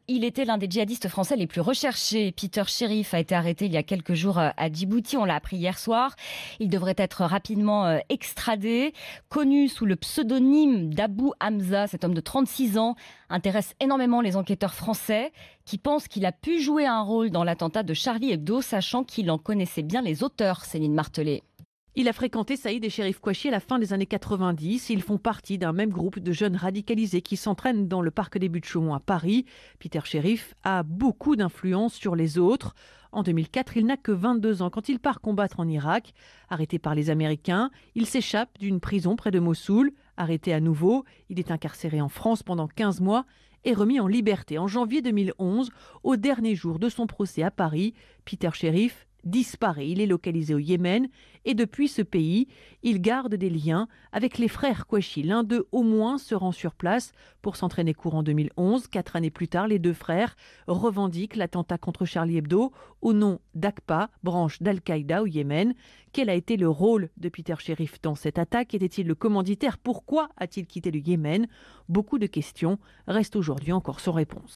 Il était l'un des djihadistes français les plus recherchés. Peter Sherif a été arrêté il y a quelques jours à Djibouti. On l'a appris hier soir. Il devrait être rapidement extradé. Connu sous le pseudonyme d'Abou Hamza, cet homme de 36 ans intéresse énormément les enquêteurs français qui pensent qu'il a pu jouer un rôle dans l'attentat de Charlie Hebdo, sachant qu'il en connaissait bien les auteurs, Céline Martelet. Il a fréquenté Saïd et Chérif Kouachi à la fin des années 90. Ils font partie d'un même groupe de jeunes radicalisés qui s'entraînent dans le parc des Buttes-Chaumont à Paris. Peter Sherif a beaucoup d'influence sur les autres. En 2004, il n'a que 22 ans quand il part combattre en Irak. Arrêté par les Américains, il s'échappe d'une prison près de Mossoul. Arrêté à nouveau, il est incarcéré en France pendant 15 mois et remis en liberté en janvier 2011, au dernier jour de son procès à Paris. Peter Sherif disparaît. Il est localisé au Yémen et depuis ce pays, il garde des liens avec les frères Kouachi. L'un d'eux au moins se rend sur place pour s'entraîner courant 2011. 4 années plus tard, les deux frères revendiquent l'attentat contre Charlie Hebdo au nom d'AQPA, branche d'Al-Qaïda au Yémen. Quel a été le rôle de Peter Sherif dans cette attaque? Était-il le commanditaire? Pourquoi a-t-il quitté le Yémen? Beaucoup de questions restent aujourd'hui encore sans réponse.